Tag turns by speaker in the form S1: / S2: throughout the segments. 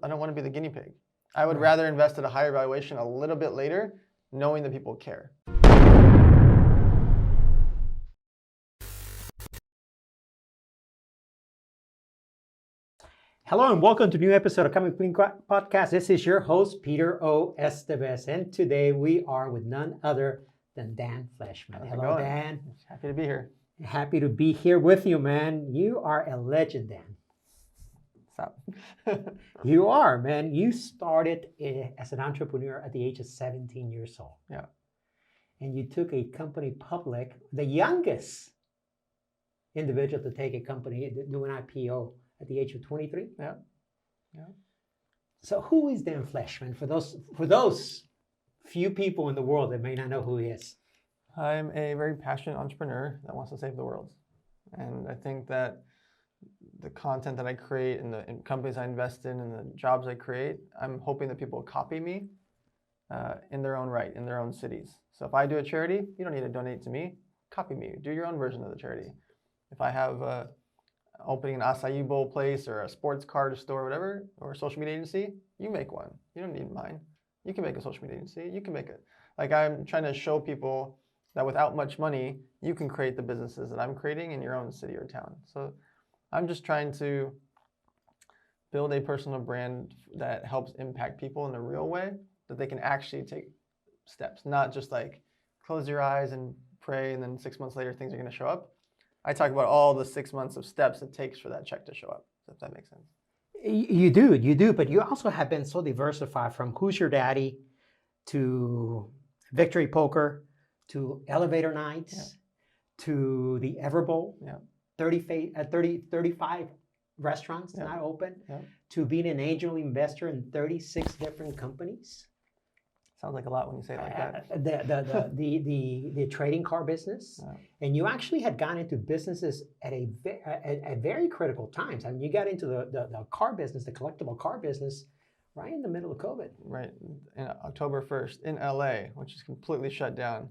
S1: I don't want to be the guinea pig. I would rather invest at a higher valuation a little bit later, knowing that people care.
S2: Hello and welcome to a new episode of Coming Clean Podcast. This is your host, Peter O. Estevez, and today we are with none other than Dan Fleyshman. Hello, Dan.
S1: Happy to be here.
S2: Happy to be here with you, man. You are a legend, Dan.
S1: Stop.
S2: You are, man. You started as an entrepreneur at the age of 17 years old.
S1: Yeah.
S2: And you took a company public, the youngest individual to take a company, do an IPO at the age of 23.
S1: Yeah.
S2: So who is Dan Fleyshman? For those few people in the world that may not know who he is.
S1: I'm a very passionate entrepreneur that wants to save the world. And I think that the content that I create and the companies I invest in and the jobs I create, I'm hoping that people copy me in their own right, in their own cities. So if I do a charity, you don't need to donate to me. Copy me. Do your own version of the charity. If I have opening an acai bowl place or a sports card store or whatever, or a social media agency, you make one. You don't need mine. You can make a social media agency. You can make it. Like, I'm trying to show people that without much money, you can create the businesses that I'm creating in your own city or town. So I'm just trying to build a personal brand that helps impact people in a real way, that they can actually take steps, not just like close your eyes and pray and then 6 months later things are going to show up. I talk about all the 6 months of steps it takes for that check to show up, if that makes sense.
S2: You do, but you also have been so diversified from Who's Your Daddy to Victory Poker to Elevator Nights to the Everbowl, 35 restaurants not open, to being an angel investor in 36 different companies.
S1: Sounds like a lot when you say it like that.
S2: The trading car business, and you actually had gone into businesses at very critical times. I mean, you got into the car business, the collectible car business, right in the middle of COVID.
S1: Right, in October 1st in LA, which is completely shut down.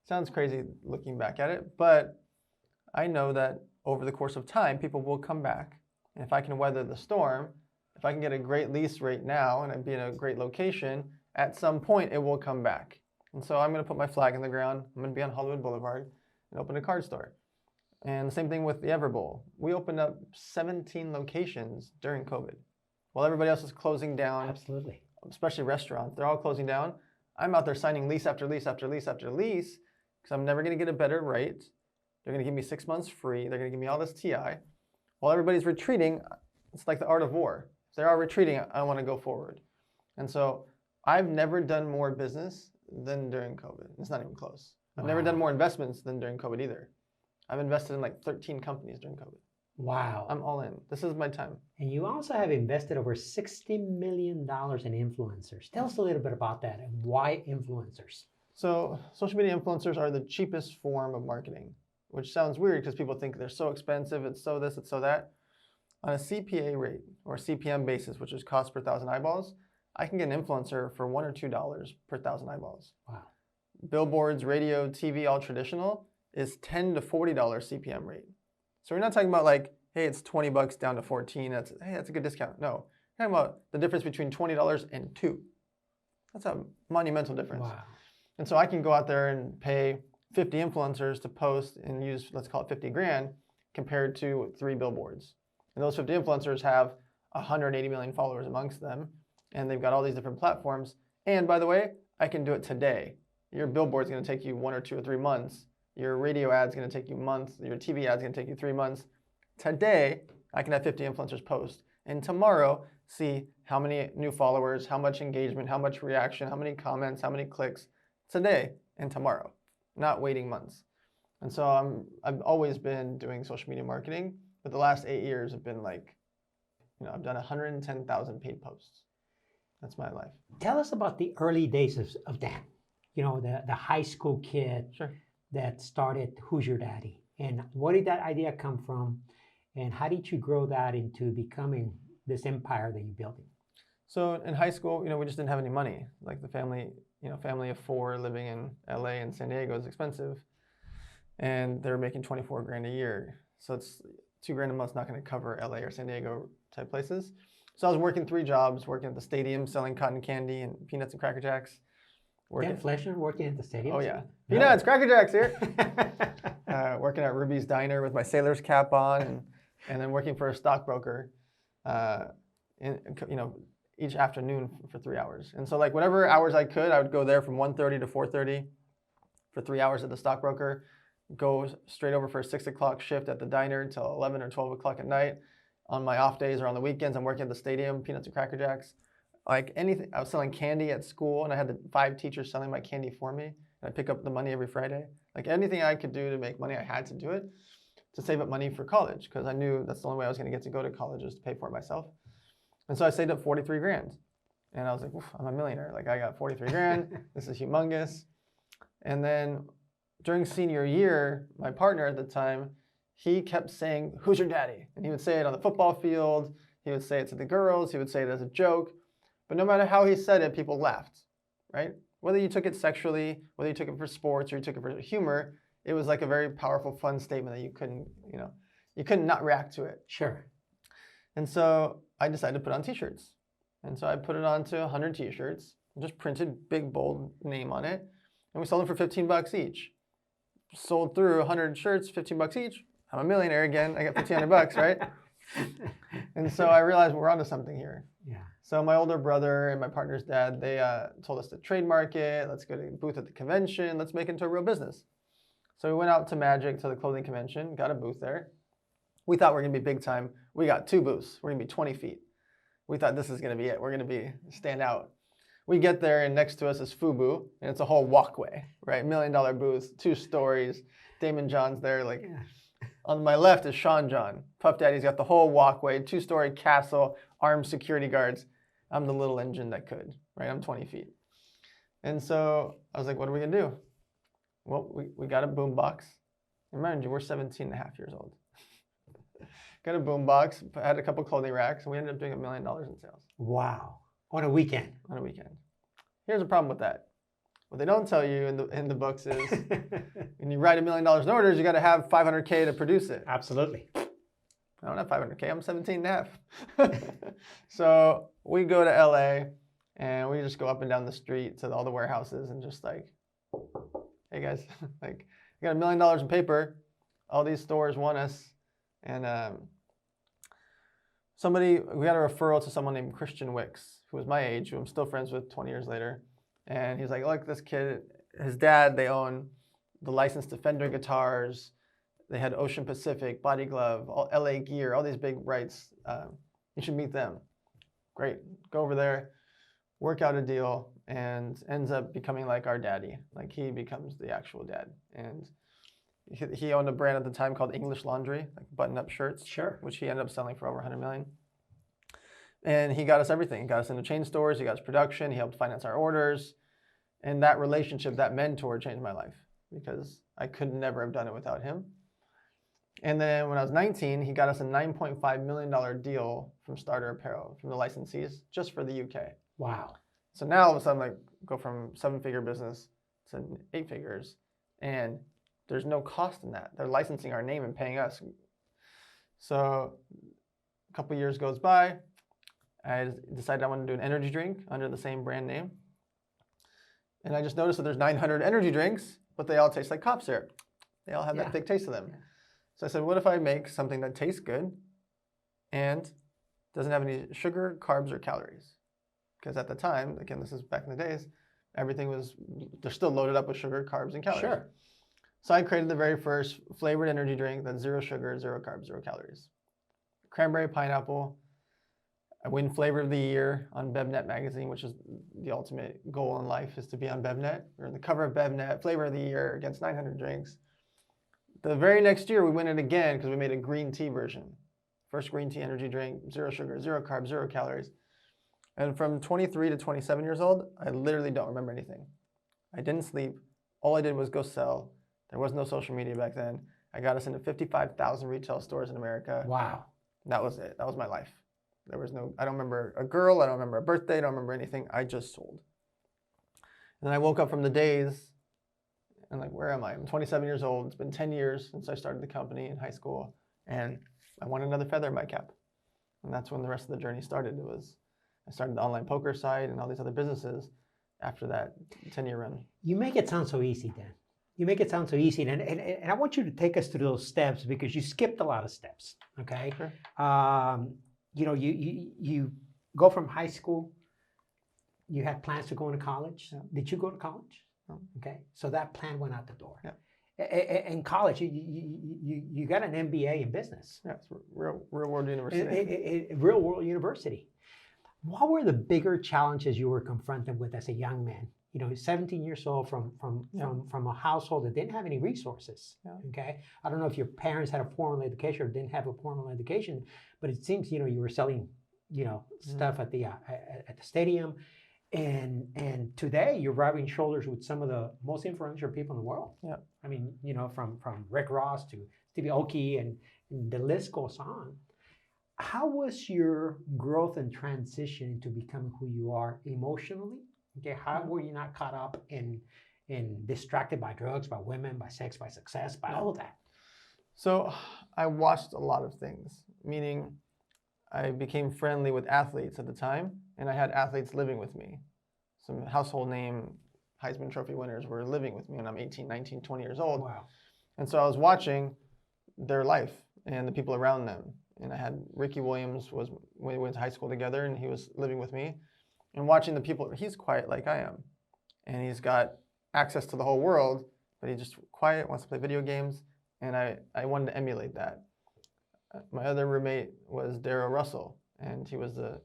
S1: Sounds crazy looking back at it, but I know that over the course of time, people will come back. And if I can weather the storm, if I can get a great lease rate now and I'd be in a great location, at some point it will come back. And so I'm going to put my flag in the ground. I'm going to be on Hollywood Boulevard and open a card store. And the same thing with the Everbowl. We opened up 17 locations during COVID. While everybody else is closing down,
S2: Absolutely,
S1: especially restaurants, they're all closing down. I'm out there signing lease after lease after lease after lease because I'm never going to get a better rate. They're going to give me 6 months free. They're going to give me all this TI. While everybody's retreating, it's like the art of war. If they are retreating, I want to go forward. And so I've never done more business than during COVID. It's not even close. I've never done more investments than during COVID either. I've invested in like 13 companies during COVID.
S2: Wow.
S1: I'm all in. This is my time.
S2: And you also have invested over $60 million in influencers. Tell us a little bit about that and why influencers.
S1: So social media influencers are the cheapest form of marketing, which sounds weird because people think they're so expensive, it's so this, it's so that. On a CPA rate or CPM basis, which is cost per 1,000 eyeballs, I can get an influencer for $1 or $2 per 1,000 eyeballs.
S2: Wow.
S1: Billboards, radio, TV, all traditional is $10 to $40 CPM rate. So we're not talking about like, hey, it's $20 down to 14. That's a good discount. No, we're talking about the difference between $20 and $2. That's a monumental difference.
S2: Wow.
S1: And so I can go out there and pay 50 influencers to post and use, let's call it 50 grand, compared to 3 billboards. And those 50 influencers have 180 million followers amongst them. And they've got all these different platforms. And by the way, I can do it today. Your billboard's going to take you 1 or 2 or 3 months. Your radio ad's going to take you months. Your TV ad's going to take you 3 months. Today, I can have 50 influencers post. And tomorrow, see how many new followers, how much engagement, how much reaction, how many comments, how many clicks. Today and tomorrow, not waiting months. And so I've always been doing social media marketing, but the last 8 years have been like, I've done 110,000 paid posts. That's my life.
S2: Tell us about the early days of Dan. The high school kid that started Who's Your Daddy? And what did that idea come from? And how did you grow that into becoming this empire that you're building?
S1: So in high school, we just didn't have any money. Like the family of 4 living in LA and San Diego is expensive. And they're making 24 grand a year. So it's $2 grand a month's not going to cover LA or San Diego type places. So I was working 3 jobs, working at the stadium, selling cotton candy and peanuts and Cracker Jacks.
S2: Dan Fleyshman working at the stadium?
S1: Oh, yeah. Peanuts, Cracker Jacks here. Working at Ruby's Diner with my sailor's cap on, and then working for a stockbroker, each afternoon for 3 hours. And so, like, whatever hours I could, I would go there from 1:30 to 4:30 for 3 hours at the stockbroker, go straight over for a 6 o'clock shift at the diner until 11 or 12 o'clock at night. On my off days or on the weekends, I'm working at the stadium, peanuts and Cracker Jacks. Like anything, I was selling candy at school, and I had the 5 teachers selling my candy for me. And I pick up the money every Friday. Like anything I could do to make money, I had to do it to save up money for college, because I knew that's the only way I was going to get to go to college is to pay for it myself. And so I saved up 43 grand. And I was like, I'm a millionaire. Like, I got 43 grand. This is humongous. And then during senior year, my partner at the time, he kept saying, "Who's your daddy?" And he would say it on the football field. He would say it to the girls. He would say it as a joke. But no matter how he said it, people laughed, right? Whether you took it sexually, whether you took it for sports, or you took it for humor, it was like a very powerful, fun statement that you couldn't not react to it.
S2: Sure.
S1: And so I decided to put on t-shirts. And so I put it onto 100 t-shirts, just printed big, bold name on it. And we sold them for 15 bucks each. Sold through 100 shirts, 15 bucks each. I'm a millionaire again. I got 1,500 bucks, right? And so I realized we're onto something here.
S2: Yeah.
S1: So my older brother and my partner's dad, they told us to trademark it. Let's go to a booth at the convention. Let's make it into a real business. So we went out to Magic, to the clothing convention, got a booth there. We thought we were going to be big time. We got 2 booths. We're going to be 20 feet. We thought this is going to be it. We're going to stand out. We get there, and next to us is FUBU, and it's a whole walkway, right? $1 million booth, 2 stories. Damon John's there. Like, yeah. On my left is Sean John. Puff Daddy's got the whole walkway, 2-story castle, armed security guards. I'm the little engine that could, right? I'm 20 feet. And so I was like, what are we going to do? Well, we got a boom box. And mind you, we're 17 and a half years old. Got a boom box, had a couple clothing racks, and we ended up doing $1 million in sales.
S2: Wow. On a weekend.
S1: On a weekend. Here's the problem with that. What they don't tell you in the books is when you write $1 million in orders, you got to have $500K to produce it.
S2: Absolutely.
S1: I don't have $500K. I'm 17 and a half. So we go to LA, and we just go up and down the street to all the warehouses and just like, hey guys, like, I got $1 million in paper. All these stores want us. And we got a referral to someone named Christian Wicks, who was my age, who I'm still friends with 20 years later. And he's like, look, this kid, his dad, they own the license to Fender guitars. They had Ocean Pacific, Body Glove, all LA Gear, all these big rights. You should meet them. Great. Go over there, work out a deal, and ends up becoming like our daddy. Like, he becomes the actual dad. And he owned a brand at the time called English Laundry, like button-up shirts,
S2: sure,
S1: which he ended up selling for over $100 million. And he got us everything. He got us into chain stores. He got us production. He helped finance our orders. And that relationship, that mentor, changed my life, because I could never have done it without him. And then when I was 19, he got us a $9.5 million deal from Starter Apparel, from the licensees, just for the UK.
S2: Wow.
S1: So now all of a sudden, like, go from 7-figure business to 8 figures. And there's no cost in that. They're licensing our name and paying us. So a couple years goes by. I decided I wanted to do an energy drink under the same brand name. And I just noticed that there's 900 energy drinks, but they all taste like cough syrup. They all have that thick taste to them. Yeah. So I said, what if I make something that tastes good and doesn't have any sugar, carbs, or calories? Because at the time, again, this is back in the days, they're still loaded up with sugar, carbs, and calories.
S2: Sure.
S1: So I created the very first flavored energy drink that's 0 sugar, 0 carbs, 0 calories. Cranberry pineapple. I win Flavor of the Year on BevNet magazine, which is the ultimate goal in life, is to be on BevNet. We're on the cover of BevNet, Flavor of the Year against 900 drinks. The very next year, we win it again because we made a green tea version. First green tea energy drink, 0 sugar, 0 carbs, 0 calories. And from 23 to 27 years old, I literally don't remember anything. I didn't sleep. All I did was go sell. There was no social media back then. I got us into 55,000 retail stores in America.
S2: Wow.
S1: That was it. That was my life. I don't remember a girl. I don't remember a birthday. I don't remember anything. I just sold. And then I woke up from the days and like, where am I? I'm 27 years old. It's been 10 years since I started the company in high school. And I want another feather in my cap. And that's when the rest of the journey started. I started the online poker site and all these other businesses after that 10-year run.
S2: You make it sound so easy, Dan. You make it sound so easy. And I want you to take us through those steps because you skipped a lot of steps, okay?
S1: Sure.
S2: You go from high school, you had plans to go into college.
S1: Yeah.
S2: Did you go to college?
S1: No.
S2: Okay, so that plan went out the door.
S1: Yeah.
S2: In college, you got an MBA in business.
S1: Yeah, it's real world university.
S2: Real world university. What were the bigger challenges you were confronted with as a young man? 17 years old from a household that didn't have any resources.
S1: Yeah.
S2: Okay, I don't know if your parents had a formal education or didn't have a formal education, but it seems you were selling stuff at the stadium, and today you're rubbing shoulders with some of the most influential people in the world.
S1: Yeah,
S2: I mean from Rick Ross to Stevie Aoki and the list goes on. How was your growth and transition into becoming who you are emotionally? Okay, how were you not caught up in distracted by drugs, by women, by sex, by success, by all of that?
S1: So I watched a lot of things, meaning I became friendly with athletes at the time, and I had athletes living with me. Some household name Heisman Trophy winners were living with me when I'm 18, 19, 20 years old.
S2: Wow.
S1: And so I was watching their life and the people around them. And I had Ricky Williams we went to high school together, and he was living with me. And watching the people, he's quiet like I am. And he's got access to the whole world, but he's just quiet, wants to play video games. And I wanted to emulate that. My other roommate was Darryl Russell, and he was the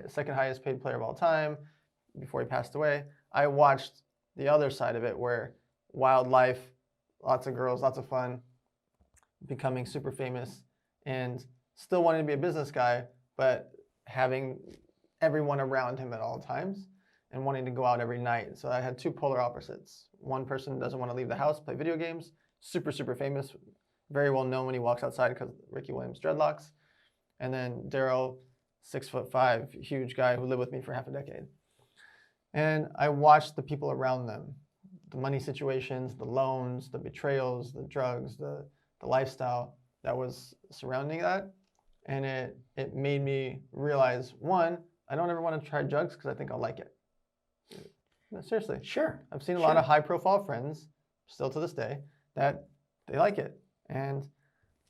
S1: second highest paid player of all time before he passed away. I watched the other side of it where wild life, lots of girls, lots of fun, becoming super famous, and still wanting to be a business guy, but having everyone around him at all times and wanting to go out every night. So I had two polar opposites. One person doesn't want to leave the house, play video games, super, super famous, very well known when he walks outside because Ricky Williams dreadlocks. And then Darryl, 6'5", huge guy who lived with me for half a decade. And I watched the people around them, the money situations, the loans, the betrayals, the drugs, the lifestyle that was surrounding that. And it made me realize, one, I don't ever want to try drugs because I think I'll like it. No, seriously.
S2: Sure.
S1: I've seen a lot of high-profile friends, still to this day, that they like it. And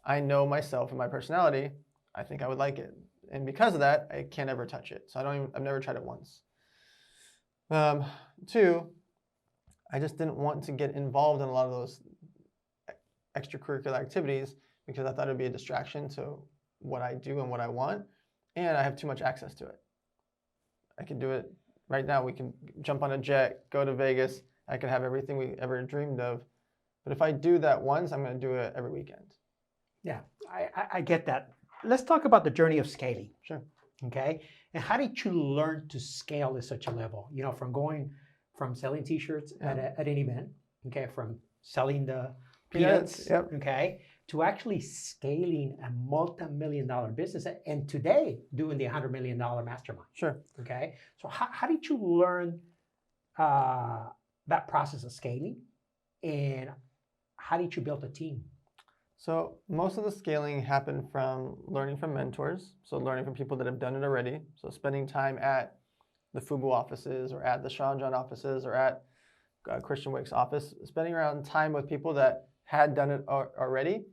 S1: I know myself and my personality, I think I would like it. And because of that, I can't ever touch it. So I've never tried it once. Two, I just didn't want to get involved in a lot of those extracurricular activities because I thought it would be a distraction to what I do and what I want. And I have too much access to it. I can do it right now. We can jump on a jet, go to Vegas. I can have everything we ever dreamed of. But if I do that once, I'm going to do it every weekend.
S2: Yeah, I get that. Let's talk about the journey of scaling.
S1: Sure.
S2: Okay. And how did you learn to scale at such a level? From selling T-shirts at an event, okay, from selling the peanuts,
S1: yep.
S2: Okay, to actually scaling a multi-million-dollar business, and today doing the $100 million mastermind.
S1: Sure.
S2: Okay. So how did you learn that process of scaling, and how did you build a team?
S1: So most of the scaling happened from learning from mentors. So learning from people that have done it already. So spending time at the FUBU offices or at the Sean John offices or at Christian Wick's office. Spending around time with people that had done it already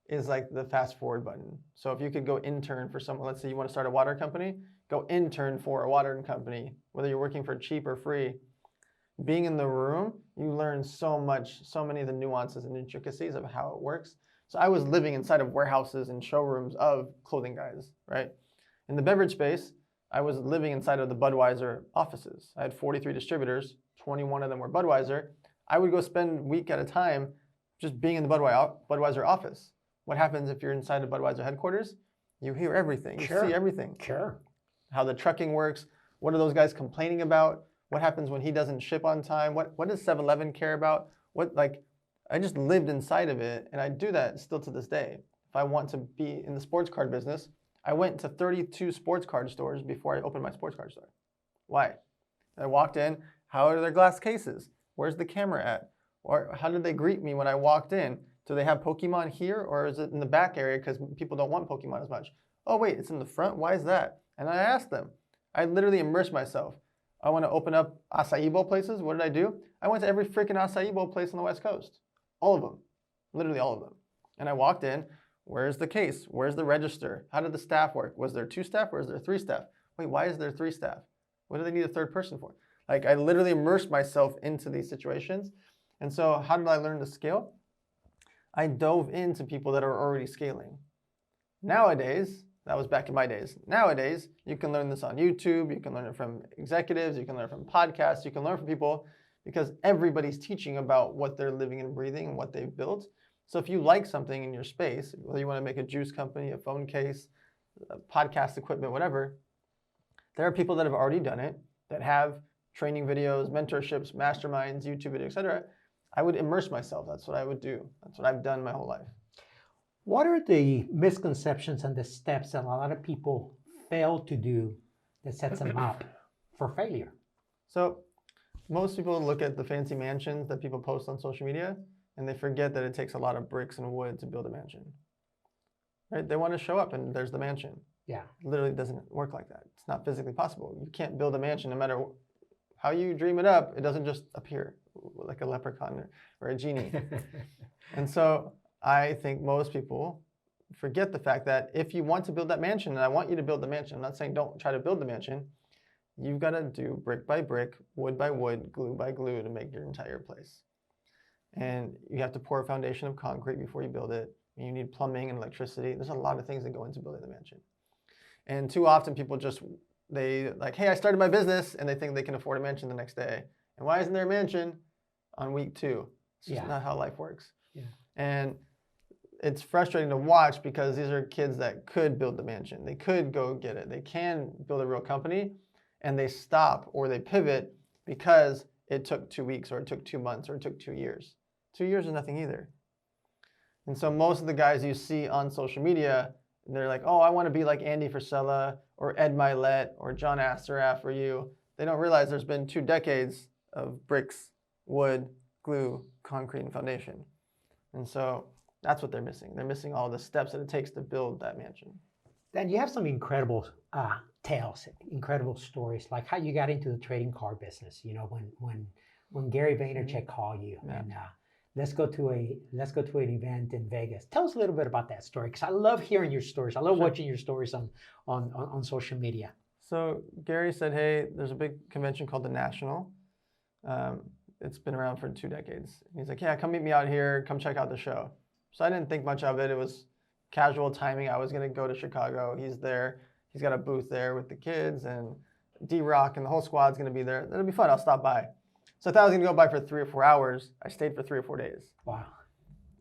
S1: is like the fast forward button. So if you could go intern for someone, let's say you want to start a water company, go intern for a water company, whether you're working for cheap or free. Being in the room, you learn so much, so many of the nuances and intricacies of how it works. So I was living inside of warehouses and showrooms of clothing guys, right? In the beverage space, I was living inside of the Budweiser offices. I had 43 distributors, 21 of them were Budweiser. I would go spend a week at a time just being in the Budweiser office. What happens if you're inside the Budweiser headquarters? You hear everything, you see everything.
S2: Sure.
S1: How the trucking works, what are those guys complaining about? What happens when he doesn't ship on time? What does 7-Eleven care about? I just lived inside of it, and I do that still to this day. If I want to be in the sports card business, I went to 32 sports card stores before I opened my sports card store. Why? I walked in, how are their glass cases? Where's the camera at? Or how did they greet me when I walked in? Do they have Pokemon here, or is it in the back area because people don't want Pokemon as much? Oh, wait, it's in the front? Why is that? And I asked them. I literally immersed myself. I want to open up acai bowl places. What did I do? I went to every freaking acai bowl place on the West Coast. All of them. Literally all of them. And I walked in. Where's the case? Where's the register? How did the staff work? Was there 2 staff or was there 3 staff? Wait, why is there 3 staff? What do they need a 3rd person for? Like, I literally immersed myself into these situations. And so how did I learn to scale? I dove into people that are already scaling. Nowadays, that was back in my days. Nowadays, you can learn this on YouTube. You can learn it from executives. You can learn it from podcasts. You can learn from people because everybody's teaching about what they're living and breathing and what they've built. So if you like something in your space, whether you want to make a juice company, a phone case, podcast equipment, whatever, there are people that have already done it, that have training videos, mentorships, masterminds, YouTube videos, etc. I would immerse myself. That's what I would do. That's what I've done my whole life.
S2: What are the misconceptions and the steps that a lot of people fail to do that sets them up for failure?
S1: So most people look at the fancy mansions that people post on social media, and they forget that it takes a lot of bricks and wood to build a mansion. Right? They want to show up and there's the mansion.
S2: Yeah.
S1: It literally doesn't work like that. It's not physically possible. You can't build a mansion no matter how you dream it up. It doesn't just appear like a leprechaun or a genie. And so I think most people forget the fact that if you want to build that mansion, and I want you to build the mansion, I'm not saying don't try to build the mansion, you've got to do brick by brick, wood by wood, glue by glue to make your entire place. And you have to pour a foundation of concrete before you build it. And you need plumbing and electricity. There's a lot of things that go into building the mansion. And too often people they like, hey, I started my business, and they think they can afford a mansion the next day. And why isn't there a mansion on week 2? It's just not how life works. Yeah. And it's frustrating to watch because these are kids that could build the mansion. They could go get it. They can build a real company, and they stop or they pivot because it took 2 weeks or it took 2 months or it took 2 years. 2 years is nothing either. And so most of the guys you see on social media, they're like, oh, I want to be like Andy Frisella or Ed Milet or John Assaraf or you. They don't realize there's been 2 decades of bricks, wood, glue, concrete, and foundation. And so that's what they're missing. They're missing all the steps that it takes to build that mansion.
S2: Dan, you have some incredible tales, incredible stories, like how you got into the trading card business. You know, when Gary Vaynerchuk called you and let's go to an event in Vegas. Tell us a little bit about that story, because I love hearing your stories. I love watching your stories on social media.
S1: So Gary said, hey, there's a big convention called the National. It's been around for 2 decades. He's like, yeah, come meet me out here. Come check out the show. So I didn't think much of it. It was casual timing. I was going to go to Chicago. He's there. He's got a booth there with the kids, and D-Rock and the whole squad's going to be there. It'll be fun. I'll stop by. So I thought I was going to go by for 3 or 4 hours. I stayed for 3 or 4 days.
S2: Wow.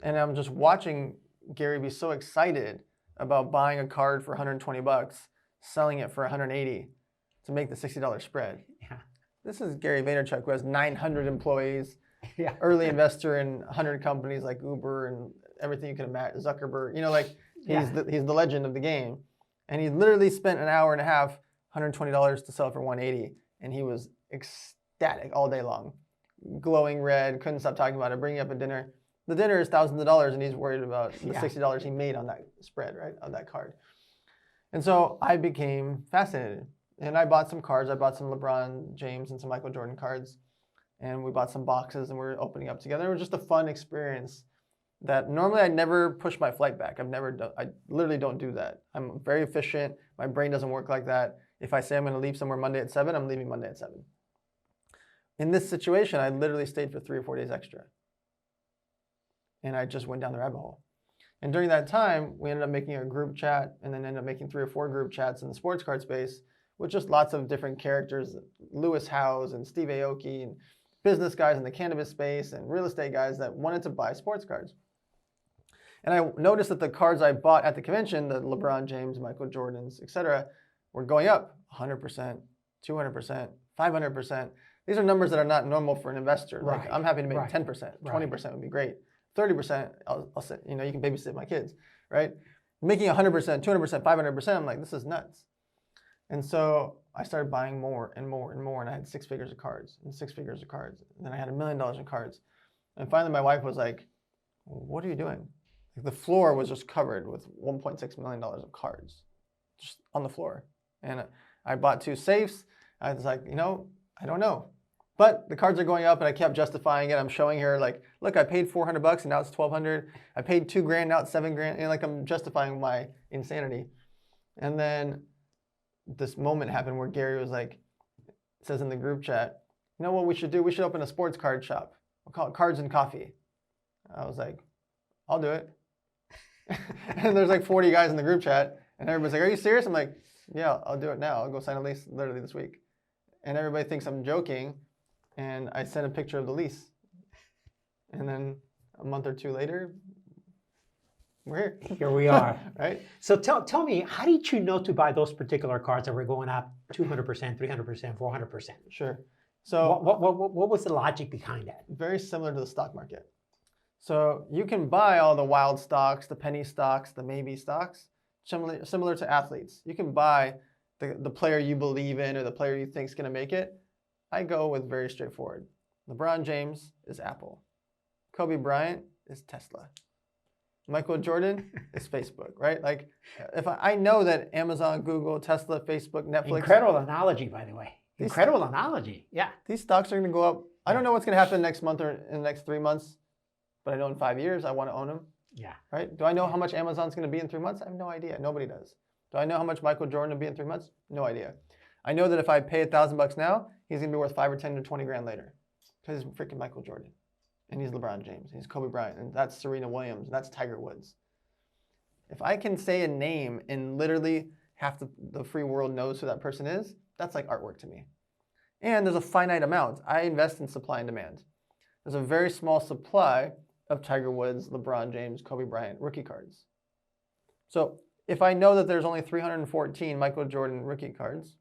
S1: And I'm just watching Gary be so excited about buying a card for $120, selling it for $180 to make the $60 spread.
S2: Yeah.
S1: This is Gary Vaynerchuk, who has 900 employees,
S2: yeah.
S1: early investor in 100 companies like Uber and everything you can imagine, Zuckerberg. You know, like he's the legend of the game. And he literally spent an hour and a half, $120 to sell for $180, and he was ecstatic all day long, glowing red, couldn't stop talking about it, bringing up a dinner. The dinner is thousands of dollars, and he's worried about the $60 he made on that spread, right, on that card. And so I became fascinated, and I bought some cards. I bought some LeBron James and some Michael Jordan cards, and we bought some boxes, and we were opening up together. It was just a fun experience that normally I never push my flight back. I literally don't do that. I'm very efficient. My brain doesn't work like that. If I say I'm going to leave somewhere Monday at 7, I'm leaving Monday at 7. In this situation, I literally stayed for 3 or 4 days extra. And I just went down the rabbit hole. And during that time, we ended up making a group chat, and then ended up making 3 or 4 group chats in the sports card space with just lots of different characters, Lewis Howes and Steve Aoki, and business guys in the cannabis space and real estate guys that wanted to buy sports cards. And I noticed that the cards I bought at the convention, the LeBron James, Michael Jordans, etc., were going up 100%, 200%, 500%. These are numbers that are not normal for an investor. Like, I'm happy to make 10%, 20% would be great. 30%, I'll say, you know, you can babysit my kids, right? Making 100%, 200%, 500%, I'm like, this is nuts. And so I started buying more and more and more, and I had 6 figures of cards and 6 figures of cards. And then I had $1 million in cards. And finally my wife was like, what are you doing? Like, the floor was just covered with $1.6 million of cards. just on the floor. And I bought 2 safes. I was like, I don't know. But the cards are going up, and I kept justifying it. I'm showing her like, look, I paid $400 and now it's $1,200. I paid $2,000, now it's $7,000. And like I'm justifying my insanity. And then this moment happened where Gary was like, says in the group chat, you know what we should do? We should open a sports card shop. We'll call it Cards and Coffee. I was like, I'll do it. And there's like 40 guys in the group chat, and everybody's like, are you serious? I'm like, yeah, I'll do it now. I'll go sign a lease literally this week. And everybody thinks I'm joking, and I sent a picture of the lease. And then a month or 2 later, we're here.
S2: Here we are.
S1: Right?
S2: So tell me, how did you know to buy those particular cards that were going up 200%, 300%, 400%?
S1: Sure. So
S2: what was the logic behind that?
S1: Very similar to the stock market. So you can buy all the wild stocks, the penny stocks, the maybe stocks, similar to athletes. You can buy the player you believe in or the player you think is going to make it. I go with very straightforward. LeBron James is Apple. Kobe Bryant is Tesla. Michael Jordan is Facebook, right? Like, if I know that Amazon, Google, Tesla, Facebook, Netflix.
S2: Incredible analogy, by the way. Incredible analogy. Yeah.
S1: These stocks are going to go up. I don't know what's going to happen next month or in the next 3 months, but I know in 5 years I want to own them.
S2: Yeah.
S1: Right? Do I know how much Amazon's going to be in 3 months? I have no idea. Nobody does. Do I know how much Michael Jordan will be in 3 months? No idea. I know that if I pay $1,000 now, he's going to be worth 5 or 10 or 20 grand later, because he's freaking Michael Jordan, and he's LeBron James, he's Kobe Bryant, and that's Serena Williams, and that's Tiger Woods. If I can say a name and literally half the free world knows who that person is, that's like artwork to me. And there's a finite amount. I invest in supply and demand. There's a very small supply of Tiger Woods, LeBron James, Kobe Bryant rookie cards. So if I know that there's only 314 Michael Jordan rookie cards,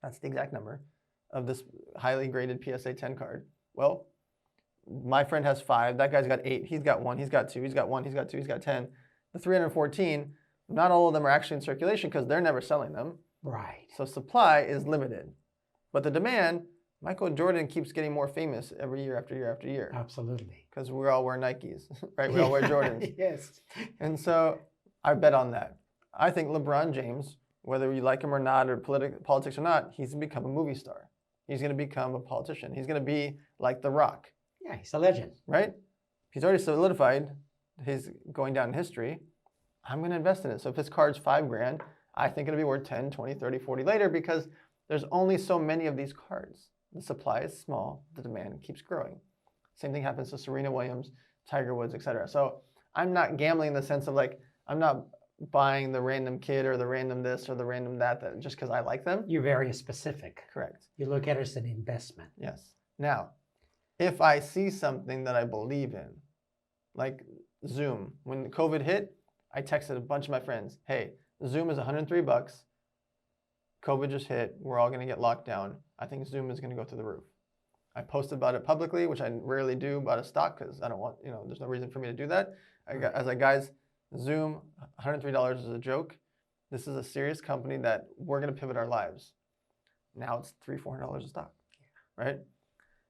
S1: that's the exact number of this highly graded PSA 10 card. Well, my friend has 5. That guy's got 8. He's got 1. He's got 2. He's got 1. He's got 2. He's got 10. The 314, not all of them are actually in circulation because they're never selling them.
S2: Right.
S1: So supply is limited. But the demand, Michael Jordan keeps getting more famous every year after year after year.
S2: Absolutely.
S1: Because we all wear Nikes, right? We all wear Jordans.
S2: Yes.
S1: And so I bet on that. I think LeBron James, whether you like him or not, or politics or not, he's going to become a movie star. He's going to become a politician. He's going to be like The Rock.
S2: Yeah, he's a legend.
S1: Right? He's already solidified his going down in history. I'm going to invest in it. So if his card's $5,000, I think it'll be worth 10, 20, 30, 40 later, because there's only so many of these cards. The supply is small. The demand keeps growing. Same thing happens to Serena Williams, Tiger Woods, etc. So I'm not gambling in the sense of like, I'm not buying the random kid or the random this or the random that just because I like them.
S2: You're very specific.
S1: Correct.
S2: You look at it as an investment.
S1: Yes. Now, if I see something that I believe in, like Zoom, when COVID hit, I texted a bunch of my friends, hey, Zoom is $103. COVID just hit. We're all going to get locked down. I think Zoom is going to go through the roof. I posted about it publicly, which I rarely do about a stock because I don't want, there's no reason for me to do that. I was like, guys, Zoom, $103 is a joke. This is a serious company that we're going to pivot our lives. Now it's $300, $400 a stock, right?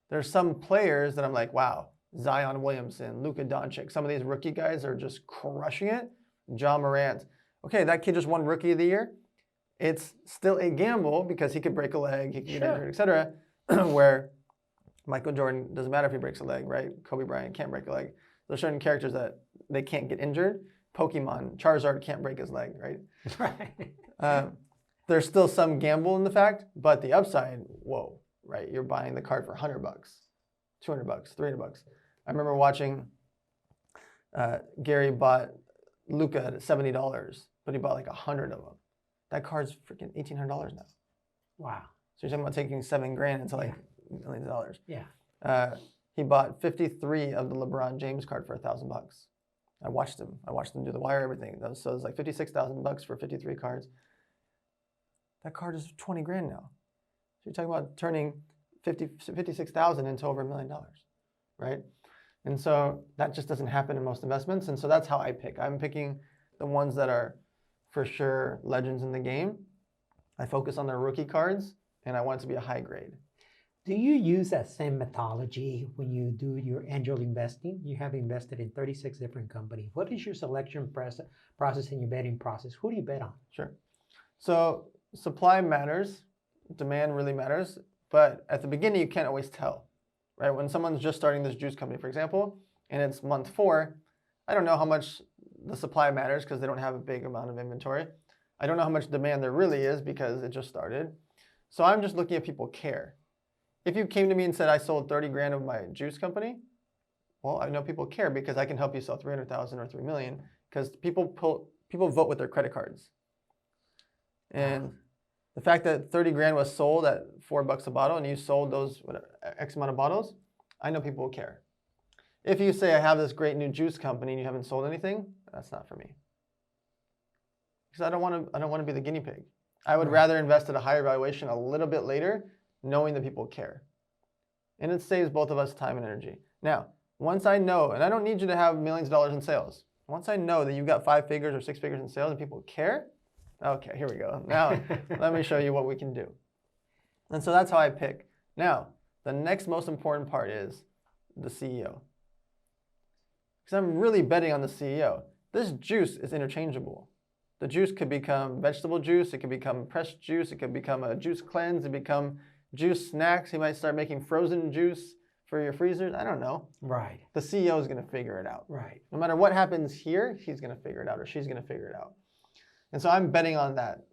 S1: There's some players that I'm like, wow, Zion Williamson, Luka Doncic, some of these rookie guys are just crushing it. John Morant. Okay, that kid just won Rookie of the Year. It's still a gamble because he could break a leg, he could get injured, etc. Where Michael Jordan, doesn't matter if he breaks a leg, right? Kobe Bryant can't break a leg. There's certain characters that they can't get injured. Pokemon, Charizard can't break his leg, right?
S2: Right.
S1: There's still some gamble in the fact, but the upside, whoa, right? You're buying the card for $100, $200, $300. I remember watching Gary bought Luka at $70, but he bought like 100 of them. That card's freaking $1,800 now.
S2: Wow.
S1: So you're talking about taking $7,000 into like millions of dollars.
S2: Yeah.
S1: He bought 53 of the LeBron James card for $1,000. I watched him do the wire, everything. So it's like $56,000 for 53 cards. That card is $20,000 now. So you're talking about turning 56,000 into over $1 million, right? And so that just doesn't happen in most investments. And so that's how I pick. I'm picking the ones that are for sure legends in the game. I focus on their rookie cards, and I want it to be a high grade.
S2: Do you use that same methodology when you do your angel investing? You have invested in 36 different companies. What is your selection process and your betting process? Who do you bet on?
S1: Sure. So supply matters, demand really matters, but at the beginning you can't always tell, right? When someone's just starting this juice company, for example, and it's month 4, I don't know how much the supply matters because they don't have a big amount of inventory. I don't know how much demand there really is because it just started. So I'm just looking at people care. If you came to me and said I sold 30 grand of my juice company, well, I know people care because I can help you sell 300,000 or 3 million because people vote with their credit cards. And the fact that 30 grand was sold at $4 a bottle and you sold those X amount of bottles, I know people will care. If you say I have this great new juice company and you haven't sold anything, that's not for me. Because I don't want to be the guinea pig. I would rather invest at a higher valuation a little bit later, knowing that people care. And it saves both of us time and energy. Now, once I know, and I don't need you to have millions of dollars in sales. Once I know that you've got 5 figures or 6 figures in sales and people care, okay, here we go. Now, let me show you what we can do. And so that's how I pick. Now, the next most important part is the CEO. Because I'm really betting on the CEO. This juice is interchangeable. The juice could become vegetable juice. It could become pressed juice. It could become a juice cleanse. It become juice snacks. He might start making frozen juice for your freezers. I don't know.
S2: Right.
S1: The CEO is going to figure it out.
S2: Right.
S1: No matter what happens here, he's going to figure it out or she's going to figure it out. And so I'm betting on that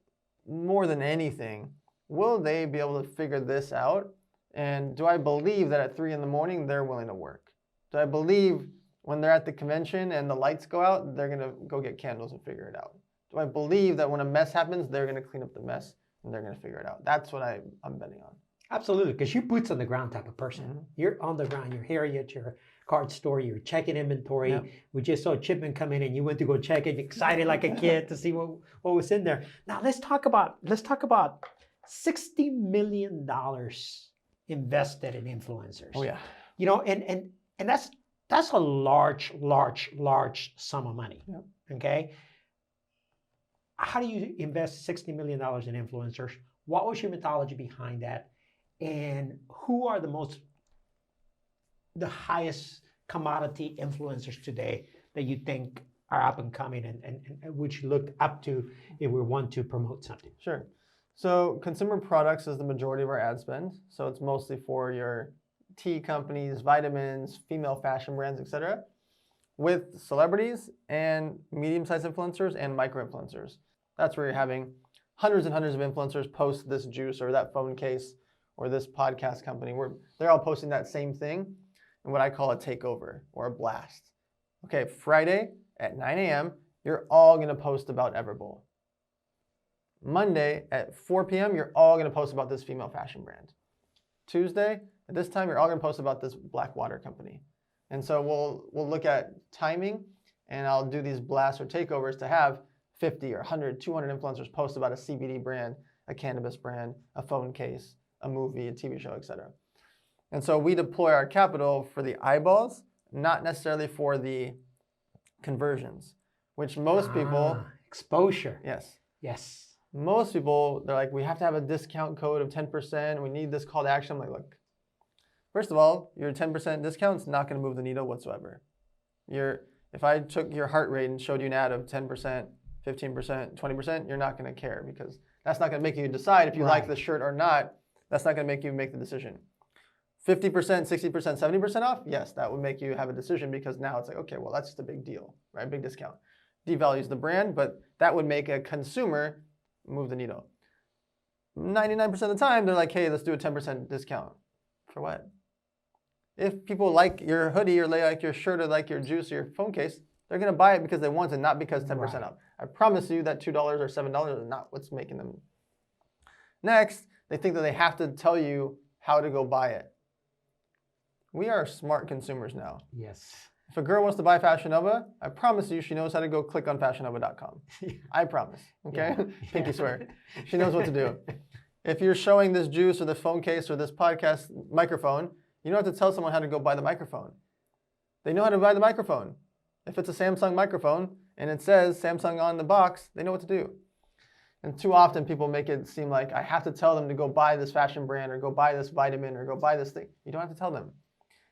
S1: more than anything. Will they be able to figure this out? And do I believe that at 3 in the morning, they're willing to work? Do I believe when they're at the convention and the lights go out, they're going to go get candles and figure it out? Do I believe that when a mess happens, they're going to clean up the mess and they're going to figure it out? That's what I'm betting on.
S2: Absolutely, because you're boots on the ground type of person.
S1: Mm-hmm.
S2: You're on the ground. You're here at your card store. You're checking inventory.
S1: Yep.
S2: We just saw a shipment come in, and you went to go check it. Excited like a kid to see what was in there. Now let's talk about $60 million invested in influencers.
S1: Oh yeah.
S2: You know, and that's a large sum of money.
S1: Yep.
S2: Okay. How do you invest $60 million in influencers? What was your methodology behind that? And who are the highest commodity influencers today that you think are up and coming and which you look up to if we want to promote something?
S1: Sure. So consumer products is the majority of our ad spend. So it's mostly for your tea companies, vitamins, female fashion brands, etc. With celebrities and medium-sized influencers and micro-influencers. That's where you're having hundreds and hundreds of influencers post this juice or that phone case or this podcast company where they're all posting that same thing in what I call a takeover or a blast. Okay, Friday at 9 a.m., you're all going to post about Everbowl. Monday at 4 p.m., you're all going to post about this female fashion brand. Tuesday, at this time, you're all going to post about this black water company. And so we'll look at timing, and I'll do these blasts or takeovers to have 50 or 100, 200 influencers post about a CBD brand, a cannabis brand, a phone case, a movie, a TV show, etc. And so we deploy our capital for the eyeballs, not necessarily for the conversions, which most people...
S2: Exposure.
S1: Yes.
S2: Yes.
S1: Most people, they're like, we have to have a discount code of 10%. We need this call to action. I'm like, look, first of all, your 10% discount is not going to move the needle whatsoever. If I took your heart rate and showed you an ad of 10%, 15%, 20%, you're not going to care because that's not going to make you decide if you like the shirt or not. That's not going to make you make the decision. 50%, 60%, 70% off, yes, that would make you have a decision because now it's like, okay, well, that's just a big deal, right? Big discount. Devalues the brand, but that would make a consumer move the needle. 99% of the time, they're like, hey, let's do a 10% discount. For what? If people like your hoodie or they like your shirt or like your juice or your phone case, they're going to buy it because they want it, not because 10% off. I promise you that $2 or $7 is not what's making them. Next, they think that they have to tell you how to go buy it. We are smart consumers now.
S2: Yes.
S1: If a girl wants to buy Fashion Nova, I promise you she knows how to go click on fashionnova.com. I promise, okay? Yeah. Pinky swear. She knows what to do. If you're showing this juice or the phone case or this podcast microphone, you don't have to tell someone how to go buy the microphone. They know how to buy the microphone. If it's a Samsung microphone and it says Samsung on the box, they know what to do. And too often people make it seem like I have to tell them to go buy this fashion brand or go buy this vitamin or go buy this thing. You don't have to tell them.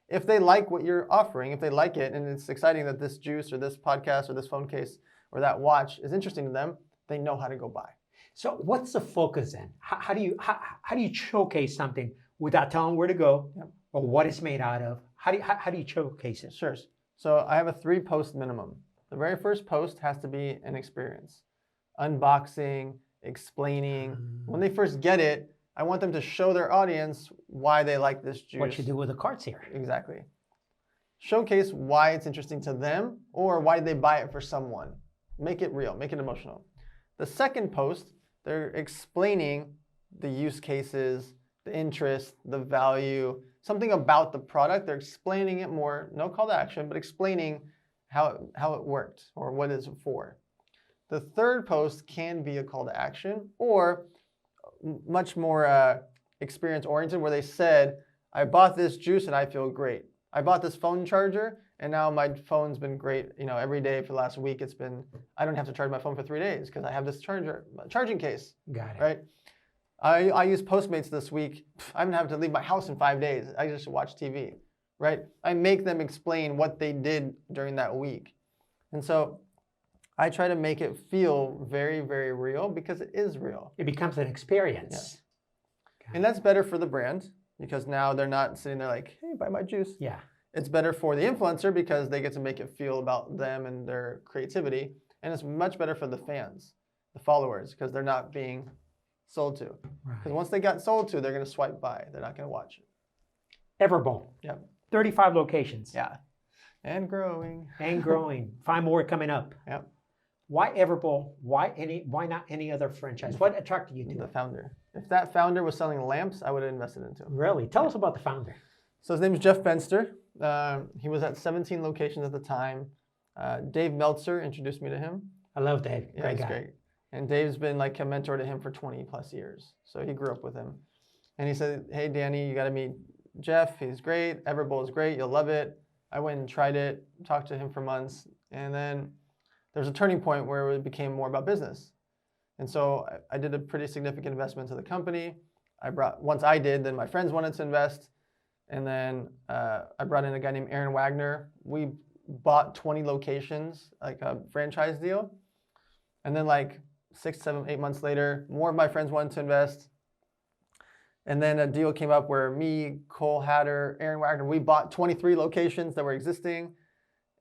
S1: If they like what you're offering, if they like it and it's exciting that this juice or this podcast or this phone case or that watch is interesting to them, they know how to go buy.
S2: So what's the focus then? How do you showcase something without telling where to go or what it's made out of? How do you showcase it?
S1: Sure. So I have a 3-post minimum. The very first post has to be an experience. Unboxing, explaining. When they first get it, I want them to show their audience why they like this juice.
S2: What you do with the cards here.
S1: Exactly. Showcase why it's interesting to them or why they buy it for someone. Make it real, make it emotional. The second post, they're explaining the use cases, the interest, the value, something about the product. They're explaining it more, no call to action, but explaining how it worked or what it's for. The third post can be a call to action or much more experience oriented where they said, I bought this juice and I feel great. I bought this phone charger and now my phone's been great. Every day for the last week I don't have to charge my phone for 3 days because I have this charging case.
S2: Got it.
S1: Right? I use Postmates this week. I haven't had to leave my house in 5 days. I just watch TV. Right? I make them explain what they did during that week. And so I try to make it feel very, very real because it is real.
S2: It becomes an experience.
S1: Yeah. And that's better for the brand because now they're not sitting there like, hey, buy my juice.
S2: Yeah.
S1: It's better for the influencer because they get to make it feel about them and their creativity. And it's much better for the fans, the followers, because they're not being sold to. Because once they got sold to, they're going to swipe by. They're not going to watch it.
S2: Everbowl.
S1: Yep.
S2: 35 locations.
S1: Yeah. And growing.
S2: And growing. 5 more coming up.
S1: Yep.
S2: Why Everbowl? Why not any other franchise? What attracted you to
S1: the
S2: it?
S1: Founder. If that founder was selling lamps, I would have invested into him.
S2: Really? Tell us about the founder.
S1: So his name is Jeff Fenster. He was at 17 locations at the time. Dave Meltzer introduced me to him.
S2: I love Dave.
S1: Yeah,
S2: Great
S1: he's
S2: guy.
S1: great. And Dave's been like a mentor to him for 20 plus years. So he grew up with him. And he said, hey, Danny, you got to meet Jeff. He's great. Everbowl is great. You'll love it. I went and tried it, talked to him for months. And then there's a turning point where it became more about business. And so I did a pretty significant investment into the company. Once I did, then my friends wanted to invest. And then I brought in a guy named Aaron Wagner. We bought 20 locations, like a franchise deal. And then like 6, 7, 8 months later, more of my friends wanted to invest. And then a deal came up where me, Cole Hatter, Aaron Wagner, we bought 23 locations that were existing.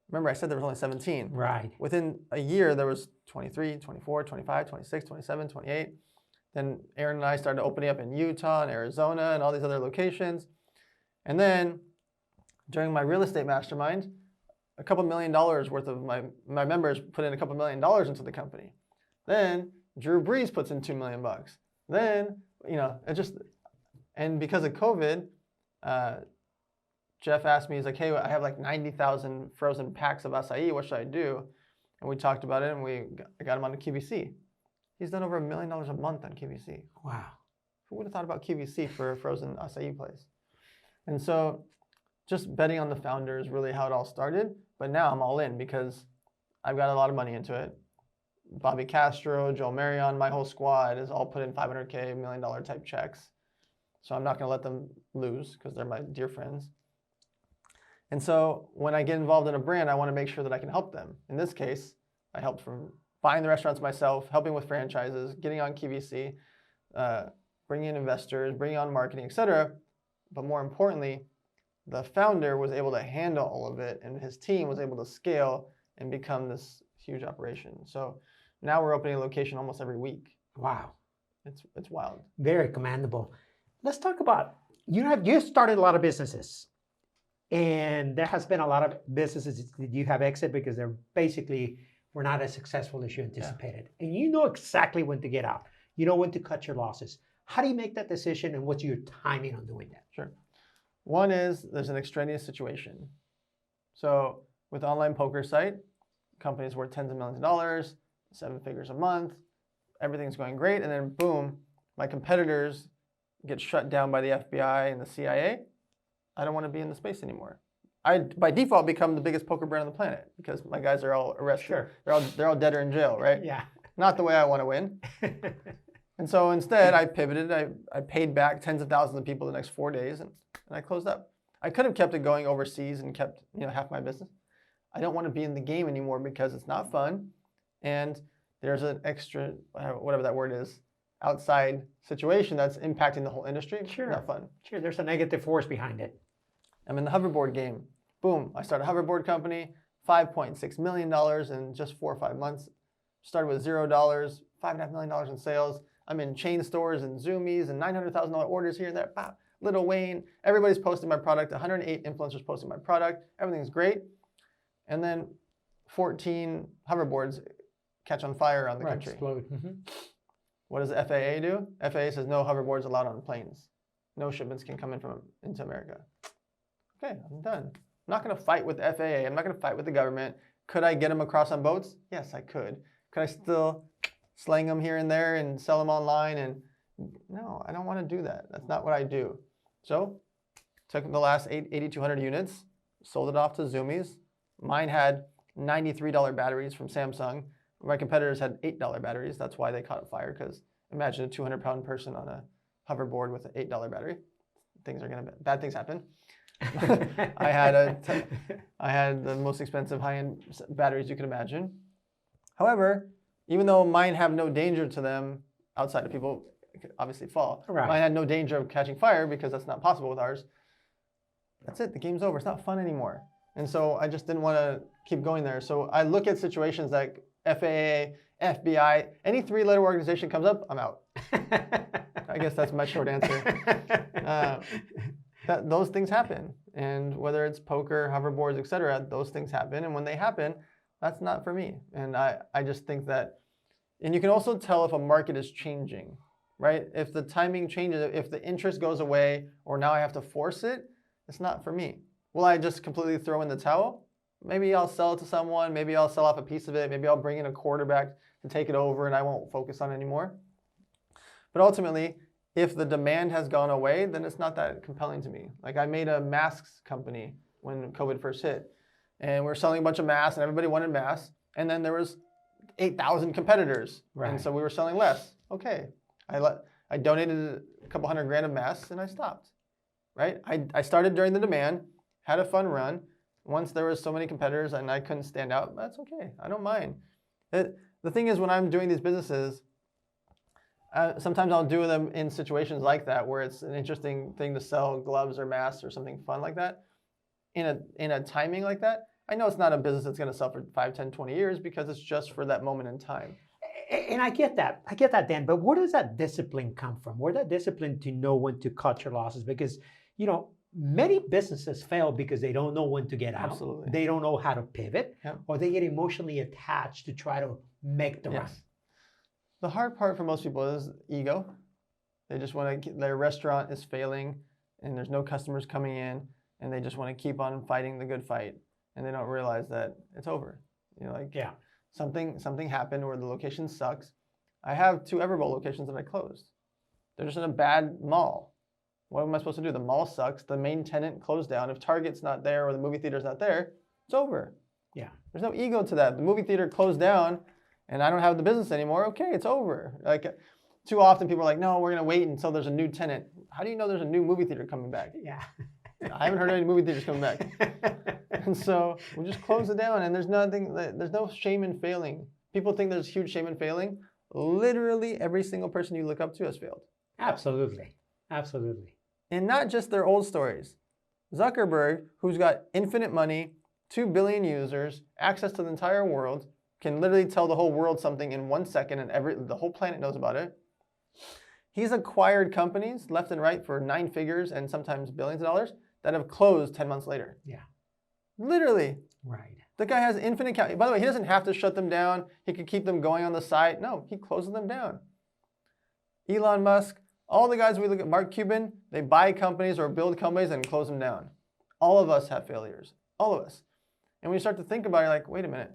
S1: Remember, I said there was only 17.
S2: Right.
S1: Within a year, there was 23, 24, 25, 26, 27, 28. Then Aaron and I started opening up in Utah and Arizona and all these other locations. And then during my real estate mastermind, a couple $1 million worth of my members put in a couple $1 million into the company. Then Drew Brees puts in $2 million. Then, and because of COVID, Jeff asked me, he's like, hey, I have like 90,000 frozen packs of acai. What should I do? And we talked about it, and I got him on the QVC. He's done over $1 million a month on QVC.
S2: Wow.
S1: Who would have thought about QVC for a frozen acai place? And so just betting on the founder is really how it all started. But now I'm all in because I've got a lot of money into it. Bobby Castro, Joel Marion, my whole squad is all put in $500K, $1 million type checks. So I'm not going to let them lose because they're my dear friends. And so when I get involved in a brand, I want to make sure that I can help them. In this case, I helped from buying the restaurants myself, helping with franchises, getting on QVC, bringing in investors, bringing on marketing, etc. But more importantly, the founder was able to handle all of it, and his team was able to scale and become this huge operation. So now we're opening a location almost every week.
S2: Wow.
S1: It's wild.
S2: Very commendable. Let's talk about, you started a lot of businesses. And there has been a lot of businesses that you have exit because they're basically were not as successful as you anticipated. Yeah. And you know exactly when to get out. You know when to cut your losses. How do you make that decision, and what's your timing on doing that?
S1: Sure. One is there's an extraneous situation. So with online poker site, companies worth tens of millions of dollars, 7 figures a month, everything's going great, and then boom, my competitors get shut down by the FBI and the CIA. I don't want to be in the space anymore. I, by default, become the biggest poker brand on the planet because my guys are all arrested.
S2: Sure.
S1: They're all dead or in jail, right?
S2: Yeah.
S1: Not the way I want to win. And so instead, I pivoted. I paid back tens of thousands of people the next 4 days, and I closed up. I could have kept it going overseas and kept half my business. I don't want to be in the game anymore because it's not fun, and there's an extra, whatever that word is, outside situation that's impacting the whole industry.
S2: Sure.
S1: Not fun.
S2: Sure, there's a negative force behind it.
S1: I'm in the hoverboard game. Boom, I start a hoverboard company, $5.6 million in just 4 or 5 months. Started with $0, $5.5 million in sales. I'm in chain stores and Zoomies and $900,000 orders here and there. Bah, Little Wayne, everybody's posting my product, 108 influencers posting my product. Everything's great. And then 14 hoverboards catch on fire around the country.
S2: Explode.
S1: What does the FAA do? FAA says no hoverboards allowed on planes. No shipments can come in into America. Okay, I'm done. I'm not going to fight with the FAA. I'm not going to fight with the government. Could I get them across on boats? Yes, I could. Could I still slang them here and there and sell them online? And no, I don't want to do that. That's not what I do. So took the last 8,200 units, sold it off to Zoomies. Mine had $93 batteries from Samsung. My competitors had $8 batteries. That's why they caught fire, because imagine a 200-pound person on a hoverboard with an $8 battery. Bad things happen. I had the most expensive high-end batteries you can imagine. However, even though mine have no danger to them outside of people obviously fall.
S2: Right.
S1: Mine had no danger of catching fire because that's not possible with ours. That's it. The game's over. It's not fun anymore. And so I just didn't want to keep going there. So I look at situations like FAA, FBI, any 3-letter organization comes up, I'm out. I guess that's my short answer. Those things happen. And whether it's poker, hoverboards, etc., those things happen. And when they happen, that's not for me. And I just think that, and you can also tell if a market is changing, right? If the timing changes, if the interest goes away, or now I have to force it, it's not for me. Will I just completely throw in the towel? Maybe I'll sell it to someone. Maybe I'll sell off a piece of it. Maybe I'll bring in a quarterback to take it over and I won't focus on it anymore. But ultimately, if the demand has gone away, then it's not that compelling to me. Like I made a masks company when COVID first hit. And we're selling a bunch of masks and everybody wanted masks. And then there was 8,000 competitors. Right. And so we were selling less. Okay. I donated a couple $100,000 of masks and I stopped. Right? I started during the demand, had a fun run. Once there was so many competitors and I couldn't stand out, that's okay. I don't mind. The thing is, when I'm doing these businesses, sometimes I'll do them in situations like that where it's an interesting thing to sell gloves or masks or something fun like that. In a timing like that, I know it's not a business that's going to sell for 5, 10, 20 years because it's just for that moment in time.
S2: And I get that, Dan, but where does that discipline come from? Where that discipline to know when to cut your losses? Because, many businesses fail because they don't know when to get out.
S1: Absolutely.
S2: They don't know how to pivot,
S1: yep.
S2: Or they get emotionally attached to try to make the run.
S1: The hard part for most people is ego. They just want to, their restaurant is failing and there's no customers coming in and they just want to keep on fighting the good fight and they don't realize that it's over. Something happened where the location sucks. I have 2 Everbowl locations that I closed. They're just in a bad mall. What am I supposed to do? The mall sucks. The main tenant closed down. If Target's not there or the movie theater's not there, it's over.
S2: Yeah.
S1: There's no ego to that. The movie theater closed down and I don't have the business anymore. Okay, it's over. Like too often people are like, no, we're going to wait until there's a new tenant. How do you know there's a new movie theater coming back?
S2: Yeah.
S1: I haven't heard any movie theaters coming back. And so we just close it down and there's no shame in failing. People think there's huge shame in failing. Literally every single person you look up to has failed.
S2: Absolutely. Absolutely.
S1: And not just their old stories. Zuckerberg, who's got infinite money, 2 billion users, access to the entire world, can literally tell the whole world something in 1 second and the whole planet knows about it. He's acquired companies left and right for 9 figures and sometimes billions of dollars that have closed 10 months later.
S2: Yeah.
S1: Literally.
S2: Right.
S1: The guy has infinite capital. By the way, he doesn't have to shut them down. He could keep them going on the side. No, he closes them down. Elon Musk, all the guys we look at, Mark Cuban, they buy companies or build companies and close them down. All of us have failures. All of us. And when you start to think about it, you're like, wait a minute.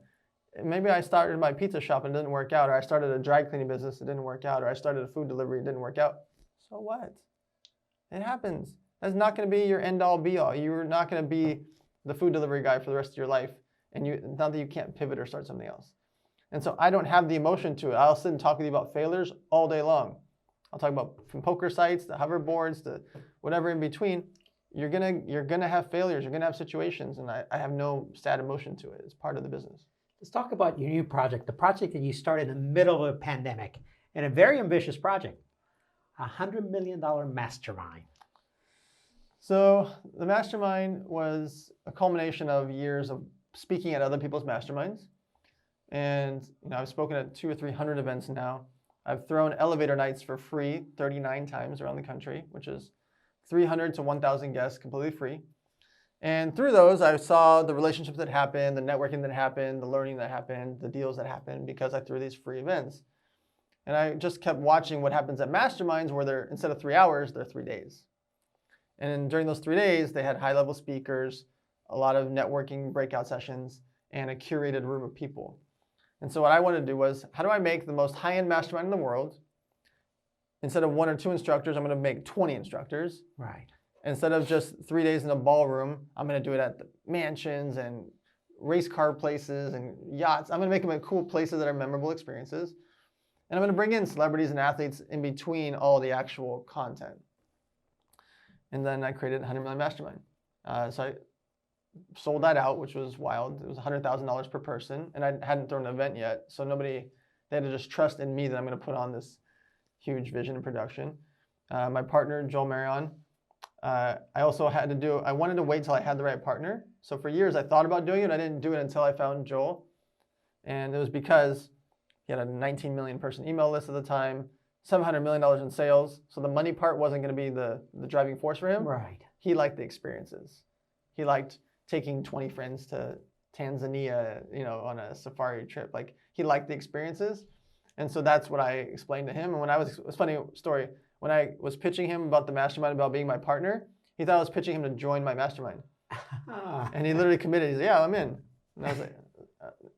S1: Maybe I started my pizza shop and it didn't work out, or I started a dry cleaning business, it didn't work out, or I started a food delivery, it didn't work out. So what? It happens. That's not going to be your end-all, be-all. You're not going to be the food delivery guy for the rest of your life, and not that you can't pivot or start something else. And so I don't have the emotion to it. I'll sit and talk with you about failures all day long. I'll talk about from poker sites to hoverboards to whatever in between. You're gonna have failures. You're gonna have situations, and I have no sad emotion to it. It's part of the business.
S2: Let's talk about your new project, the project that you started in the middle of a pandemic. and a very ambitious project, $100 million mastermind.
S1: So the mastermind was a culmination of years of speaking at other people's masterminds. And I've spoken at 200 or 300 events now. I've thrown elevator nights for free 39 times around the country, which is 300 to 1,000 guests completely free. And through those, I saw the relationships that happened, the networking that happened, the learning that happened, the deals that happened because I threw these free events. And I just kept watching what happens at masterminds where they're, instead of 3 hours, they're 3 days. And during those 3 days, they had high-level speakers, a lot of networking breakout sessions, and a curated room of people. And so what I wanted to do was, how do I make the most high-end mastermind in the world? Instead of 1 or 2 instructors, I'm going to make 20 instructors.
S2: Right.
S1: Instead of just 3 days in a ballroom, I'm going to do it at the mansions and race car places and yachts. I'm going to make them at cool places that are memorable experiences. And I'm going to bring in celebrities and athletes in between all the actual content. And then I created $100 Million Mastermind. So I sold that out, which was wild. It was $100,000 per person, and I hadn't thrown an event yet. So they had to just trust in me that I'm going to put on this huge vision and production. My partner, Joel Marion, I wanted to wait till I had the right partner. So for years I thought about doing it. I didn't do it until I found Joel. And it was because he had a 19 million person email list at the time, $700 million in sales. So the money part wasn't going to be the driving force for him.
S2: Right.
S1: He liked the experiences. He liked taking 20 friends to Tanzania, on a safari trip. Like, he liked the experiences. And so that's what I explained to him. And it's a funny story. When I was pitching him about the mastermind, about being my partner, he thought I was pitching him to join my mastermind. And he literally committed. He's like, yeah, I'm in. And I was like,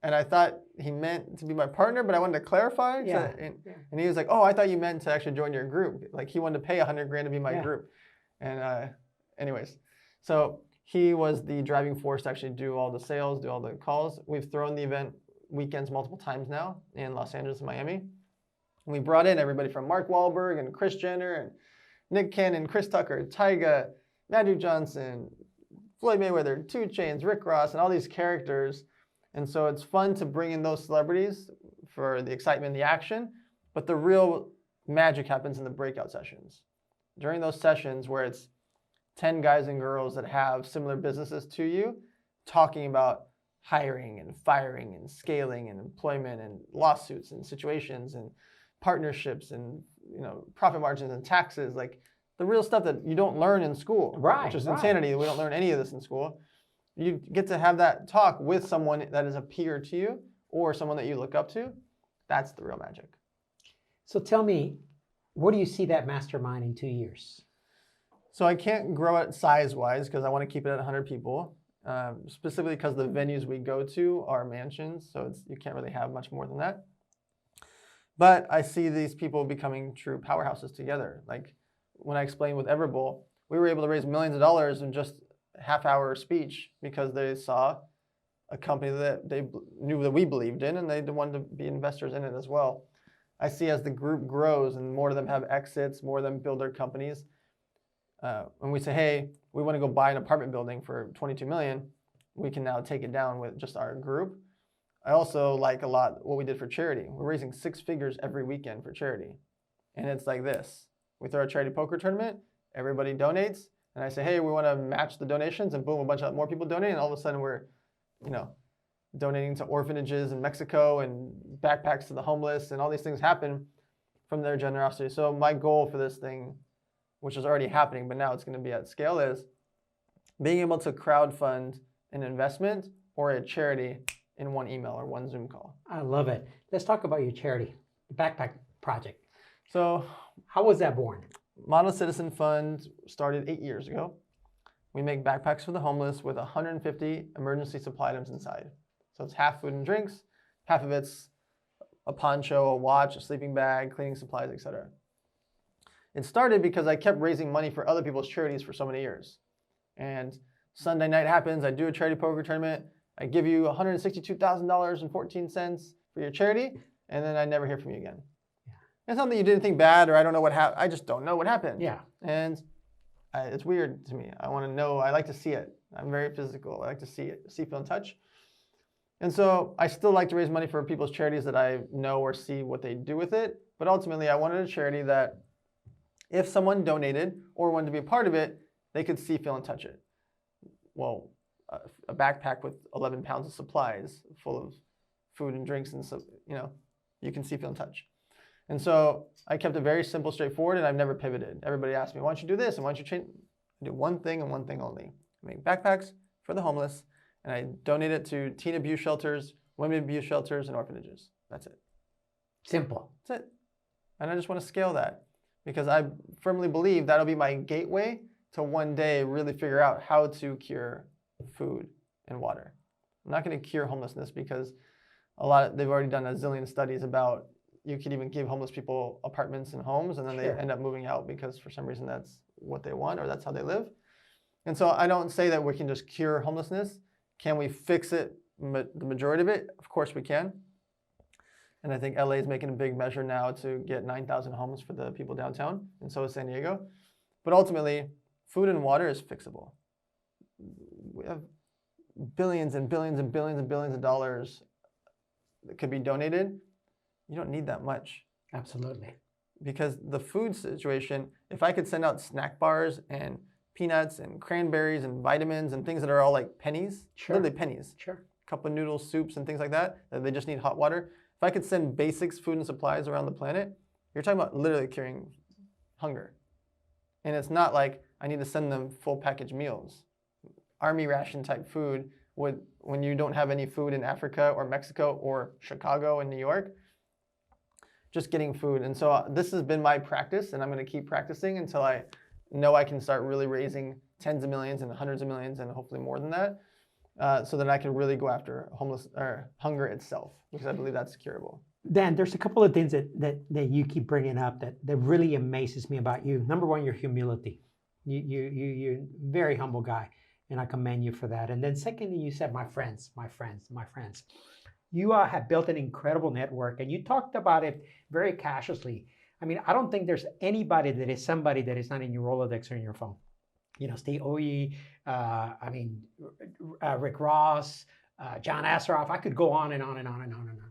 S1: and I thought he meant to be my partner, but I wanted to clarify.
S2: Yeah.
S1: And he was like, oh, I thought you meant to actually join your group. Like, he wanted to pay $100,000 to be my group. And anyways, so he was the driving force to actually do all the sales, do all the calls. We've thrown the event weekends multiple times now in Los Angeles and Miami. And we brought in everybody from Mark Wahlberg and Kris Jenner and Nick Cannon, Chris Tucker, Tyga, Magic Johnson, Floyd Mayweather, 2 Chainz, Rick Ross, and all these characters. And so it's fun to bring in those celebrities for the excitement, the action, but the real magic happens in the breakout sessions. During those sessions where it's 10 guys and girls that have similar businesses to you, talking about hiring and firing and scaling and employment and lawsuits and situations and partnerships and profit margins and taxes, like the real stuff that you don't learn in school,
S2: right?
S1: Which is insanity. We don't learn any of this in school. You get to have that talk with someone that is a peer to you or someone that you look up to. That's the real magic.
S2: So tell me, where do you see that mastermind in 2 years?
S1: So I can't grow it size-wise because I want to keep it at 100 people, specifically because the venues we go to are mansions, so you can't really have much more than that. But I see these people becoming true powerhouses together. Like when I explained with Everbowl, we were able to raise millions of dollars in just a half-hour speech because they saw a company that they knew that we believed in, and they wanted to be investors in it as well. I see as the group grows and more of them have exits, more of them build their companies. When we say, hey, we want to go buy an apartment building for $22 million, we can now take it down with just our group. I also like a lot what we did for charity. We're raising 6 figures every weekend for charity. And it's like this. We throw a charity poker tournament, everybody donates, and I say, hey, we want to match the donations, and boom, a bunch of more people donate, and all of a sudden we're, donating to orphanages in Mexico and backpacks to the homeless, and all these things happen from their generosity. So my goal for this thing, which is already happening, but now it's going to be at scale, is being able to crowdfund an investment or a charity in one email or one Zoom call.
S2: I love it. Let's talk about your charity, the Backpack Project.
S1: So
S2: how was that born?
S1: Model Citizen Fund started 8 years ago. We make backpacks for the homeless with 150 emergency supply items inside. So it's half food and drinks, half of it's a poncho, a watch, a sleeping bag, cleaning supplies, etc. It started because I kept raising money for other people's charities for so many years. And Sunday night happens, I do a charity poker tournament, I give you $162,014 for your charity, and then I never hear from you again. Yeah. It's not that you did anything bad or I don't know what happened, I just don't know what happened.
S2: Yeah.
S1: And it's weird to me. I want to know, I like to see it. I'm very physical, I like to see it, see, feel, and touch. And so I still like to raise money for people's charities that I know or see what they do with it, But ultimately, I wanted a charity that if someone donated or wanted to be a part of it, they could see, feel, and touch it. Well, a backpack with 11 pounds of supplies full of food and drinks and so, you can see, feel, and touch. And so I kept it very simple, straightforward, and I've never pivoted. Everybody asked me, why don't you do this and why don't you change? I do one thing and one thing only. I make backpacks for the homeless, and I donate it to teen abuse shelters, women abuse shelters, and orphanages. That's it.
S2: Simple.
S1: That's it. And I just want to scale that because I firmly believe that'll be my gateway to one day really figure out how to cure food and water. I'm not going to cure homelessness because they've already done a zillion studies about you could even give homeless people apartments and homes, and then they end up moving out because for some reason that's what they want or that's how they live. And so I don't say that we can just cure homelessness. Can we fix it, the majority of it? Of course we can. And I think LA is making a big measure now to get 9,000 homes for the people downtown, and so is San Diego. But ultimately, food and water is fixable. We have billions and billions and billions and billions of dollars that could be donated. You don't need that much.
S2: Absolutely.
S1: Because the food situation, if I could send out snack bars and peanuts and cranberries and vitamins and things that are all like pennies, literally pennies, cup of noodles, soups and things like that they just need hot water. If I could send basics, food and supplies around the planet, you're talking about literally curing hunger. And it's not like I need to send them full package meals. Army ration type food when you don't have any food in Africa or Mexico or Chicago and New York, just getting food. And so this has been my practice, and I'm going to keep practicing until I know I can start really raising tens of millions and hundreds of millions and hopefully more than that, so that I can really go after hunger itself, because I believe that's curable.
S2: Dan, there's a couple of things that you keep bringing up that really amazes me about you. Number one, your humility. You're a very humble guy, and I commend you for that. And then secondly, you said, my friends. You have built an incredible network, and you talked about it very casually. I mean, I don't think there's anybody that is somebody that is not in your Rolodex or in your phone. Steve Oye, Rick Ross, John Asseroff. I could go on and on and on and on and on.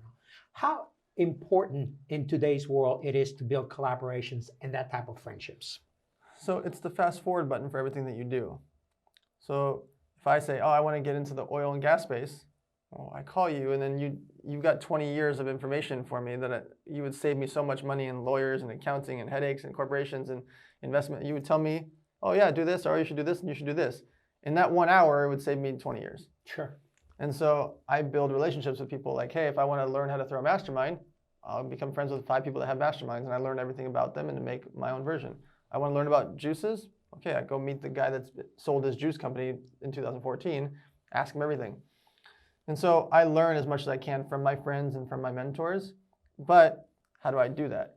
S2: How important in today's world it is to build collaborations and that type of friendships?
S1: So it's the fast forward button for everything that you do. So if I say, I want to get into the oil and gas space, well, I call you, and then you've got 20 years of information for me that you would save me so much money in lawyers and accounting and headaches and corporations and investment. You would tell me, oh yeah, do this, or you should do this, and you should do this. In that 1 hour, it would save me 20 years.
S2: Sure.
S1: And so I build relationships with people like, hey, if I want to learn how to throw a mastermind, I'll become friends with 5 people that have masterminds, and I learn everything about them and to make my own version. I want to learn about juices. Okay, I go meet the guy that's sold his juice company in 2014, ask him everything. And so I learn as much as I can from my friends and from my mentors. But how do I do that?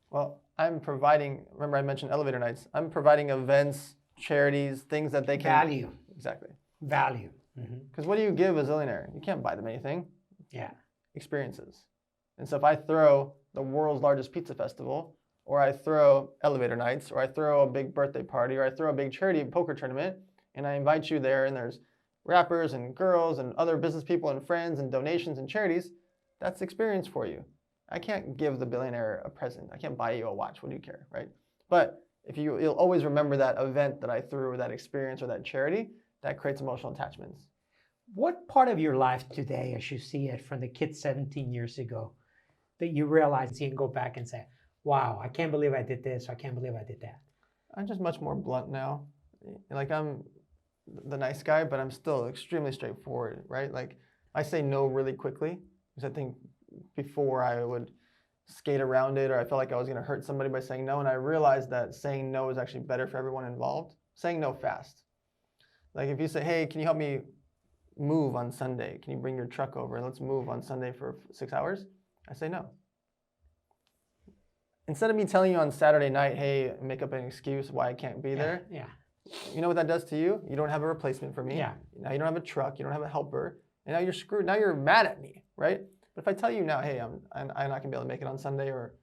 S1: Well, I'm providing, remember I mentioned elevator nights. I'm providing events, charities, things that they can.
S2: Value.
S1: Exactly.
S2: Value.
S1: Because what do you give a zillionaire? You can't buy them anything.
S2: Yeah.
S1: Experiences. And so if I throw the world's largest pizza festival, or I throw elevator nights, or I throw a big birthday party, or I throw a big charity poker tournament, and I invite you there, and there's rappers and girls and other business people and friends and donations and charities, that's experience for you. I can't give the billionaire a present. I can't buy you a watch. What do you care, right? But if you'll always remember that event that I threw, or that experience, or that charity, that creates emotional attachments.
S2: What part of your life today, as you see it from the kid 17 years ago, that you realize you can go back and say, wow, I can't believe I did this, I can't believe I did that?
S1: I'm just much more blunt now. Like, I'm the nice guy, but I'm still extremely straightforward, right? Like, I say no really quickly, because I think before I would skate around it, or I felt like I was going to hurt somebody by saying no, and I realized that saying no is actually better for everyone involved. Saying no fast. Like, if you say, hey, can you help me move on Sunday? Can you bring your truck over and let's move on Sunday for 6 hours? I say no. Instead of me telling you on Saturday night, hey, make up an excuse why I can't be there.
S2: Yeah.
S1: You know what that does to you? You don't have a replacement for me.
S2: Yeah.
S1: Now you don't have a truck. You don't have a helper. And now you're screwed. Now you're mad at me, right? But if I tell you now, hey, I'm not going to be able to make it on Sunday, or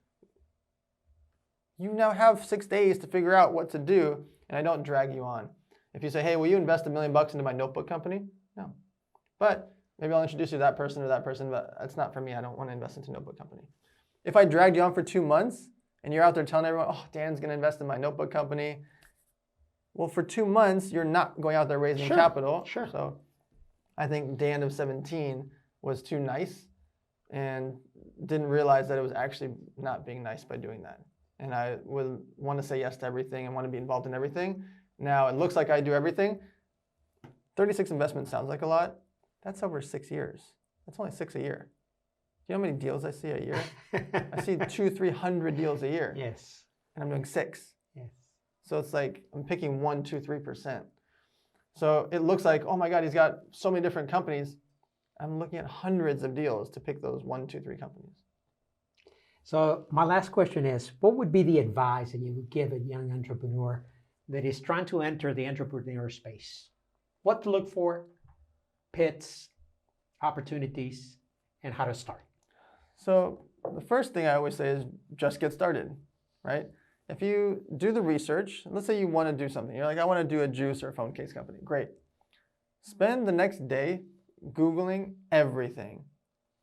S1: you now have 6 days to figure out what to do, and I don't drag you on. If you say, hey, will you invest $1 million into my notebook company? No. But maybe I'll introduce you to that person or that person, but that's not for me. I don't want to invest into a notebook company. If I dragged you on for 2 months and you're out there telling everyone, oh, Dan's going to invest in my notebook company. Well, for 2 months, you're not going out there raising capital.
S2: Sure.
S1: So I think Dan of 17 was too nice and didn't realize that it was actually not being nice by doing that. And I would want to say yes to everything and want to be involved in everything. Now it looks like I do everything. 36 investments sounds like a lot. That's over 6 years. That's only 6 a year. Do you know how many deals I see a year? I see 200-300 deals a year.
S2: Yes.
S1: And I'm doing 6.
S2: Yes.
S1: So it's like I'm picking 1, 2, 3%. So it looks like, oh my God, he's got so many different companies. I'm looking at hundreds of deals to pick those 1, 2, 3 companies.
S2: So my last question is, what would be the advice that you would give a young entrepreneur that is trying to enter the entrepreneur space? What to look for, pits, opportunities, and how to start?
S1: So the first thing I always say is just get started, right? If you do the research, let's say you want to do something. You're like, I want to do a juice or a phone case company. Great. Spend the next day Googling everything.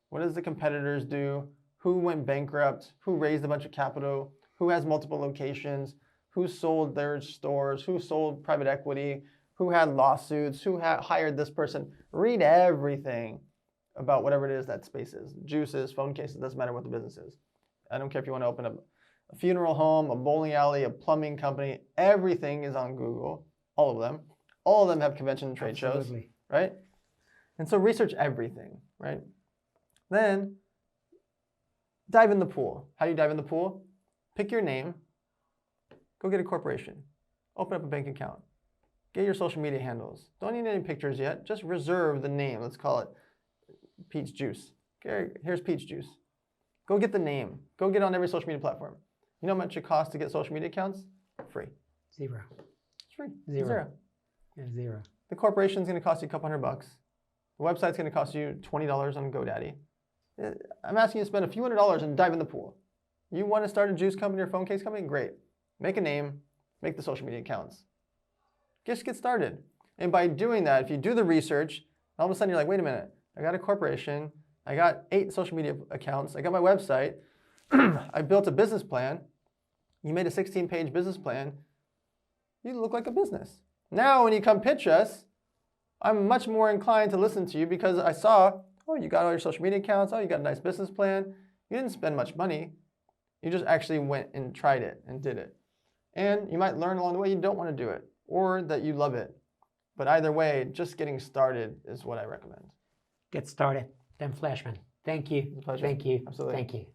S1: What does the competitors do? Who went bankrupt? Who raised a bunch of capital? Who has multiple locations? Who sold their stores? Who sold private equity? Who had lawsuits? Who hired this person? Read everything about whatever it is that space is. Juices, phone cases, doesn't matter what the business is. I don't care if you want to open a funeral home, a bowling alley, a plumbing company. Everything is on Google, all of them. All of them have convention and trade shows, right? And so research everything, right? Then dive in the pool. How do you dive in the pool? Pick your name, go get a corporation, open up a bank account, get your social media handles. Don't need any pictures yet, just reserve the name. Let's call it Peach Juice. Here's Peach Juice. Go get the name. Go get on every social media platform. You know how much it costs to get social media accounts? Free.
S2: Zero.
S1: It's free.
S2: Zero. Yeah, zero.
S1: The corporation's going to cost you a couple $100. The website's going to cost you $20 on GoDaddy. I'm asking you to spend a few $100s and dive in the pool. You want to start a juice company or phone case company? Great. Make a name. Make the social media accounts. Just get started. And by doing that, if you do the research, all of a sudden you're like, wait a minute. I got a corporation. I got 8 social media accounts. I got my website. I built a business plan. You made a 16-page business plan. You look like a business. Now, when you come pitch us, I'm much more inclined to listen to you because I saw, oh, you got all your social media accounts. Oh, you got a nice business plan. You didn't spend much money. You just actually went and tried it and did it. And you might learn along the way you don't want to do it or that you love it. But either way, just getting started is what I recommend.
S2: Get started. Dan Fleyshman. Thank you.
S1: It's a pleasure.
S2: Thank you.
S1: Absolutely.
S2: Thank you.